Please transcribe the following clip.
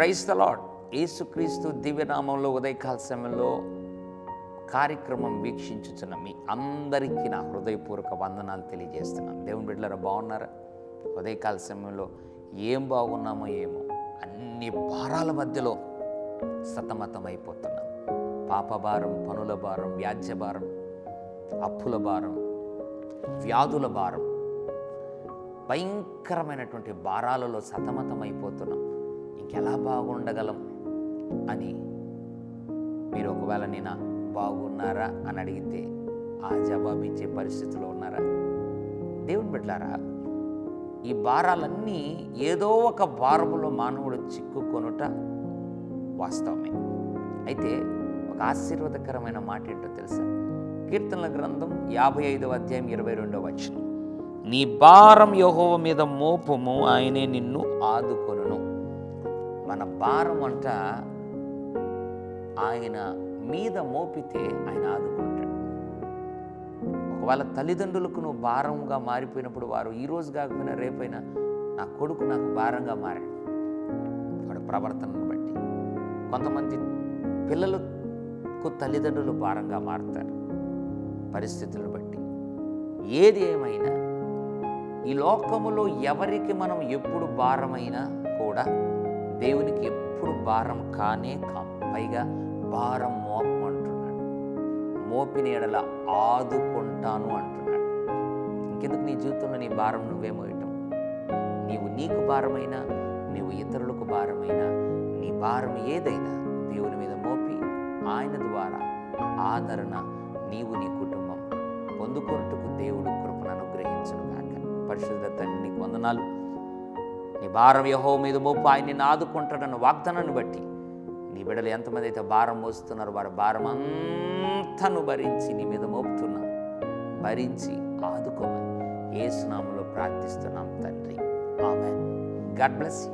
Praise the lord. యేసుక్రీస్తు దివ్యనామంలో ఉదయకాల సమయంలో కార్యక్రమం వీక్షించుచున్న మీ అందరికీ నా హృదయపూర్వక వందనాలు తెలియజేస్తున్నాను. దేవుని బిడ్డలారా, బాగున్నారా? ఉదయకాల సమయంలో ఏం బాగున్నామో ఏమో, అన్ని భారాల మధ్యలో సతమతమైపోతున్నాం. పాప భారం, పనుల భారం, వ్యాజ్య భారం, అప్పుల భారం, వ్యాధుల భారం, భయంకరమైనటువంటి భారాలలో సతమతమైపోతున్నాం. ఇంకెలా బాగుండగలం అని మీరు ఒకవేళ నేను బాగున్నారా అని అడిగితే ఆ జవాబు ఇచ్చే పరిస్థితిలో ఉన్నారా? దేవుని బిడ్డలారా, ఈ భారాలన్నీ ఏదో ఒక భారములో మానవుడు చిక్కుకొనుట వాస్తవమే. అయితే ఒక ఆశీర్వాదకరమైన మాట ఏంటో తెలుసా? కీర్తనల గ్రంథం 55వ అధ్యాయం 22వ వచనం, నీ భారం యెహోవా మీద మోపుము, ఆయనే నిన్ను ఆదుకొనును. మన భారం అంట ఆయన మీద మోపితే ఆయన ఆదుకుంటాడు. ఒకవేళ తల్లిదండ్రులకు నువ్వు భారంగా మారిపోయినప్పుడు వారు ఈరోజు కాకపోయినా రేపైనా నా కొడుకు నాకు భారంగా మారాడు, వాడు ప్రవర్తనను బట్టి. కొంతమంది పిల్లలకు తల్లిదండ్రులు భారంగా మారుతారు పరిస్థితులను బట్టి. ఏది ఏమైనా ఈ లోకములో ఎవరికి మనం ఎప్పుడు భారమైనా కూడా దేవునికి ఎప్పుడు భారం కానే కాం. పైగా భారం మోపమంటున్నాడు, మోపిన ఎడల ఆదుకుంటాను అంటున్నాడు. ఇంకెందుకు నీ జీవితంలో నీ భారం నువ్వే మోయటం? నీకు భారమైనా, నీవు ఇతరులకు భారమైనా, నీ భారం ఏదైనా దేవుని మీద మోపి ఆయన ద్వారా ఆదరణ నీవు నీ కుటుంబం పొందుకొనుటకు దేవుడు కృపను అనుగ్రహించును గాక. పరిశుద్ధ తండ్రి, నీకు వందనాలు. నీ భారం యెహోవా మీద మోపు, ఆయన నిన్ను ఆదుకుంటాడన్న వాగ్దానాన్ని బట్టి నీ బిడ్డలు ఎంతమంది అయితే భారం మోస్తున్నారు, వారి భారం అంతను భరించి నీ మీద మోపుతున్నాం. భరించి ఆదుకోమని యేసు నామములో ప్రార్థిస్తున్నాం తండ్రి. ఆమేన్. God bless you.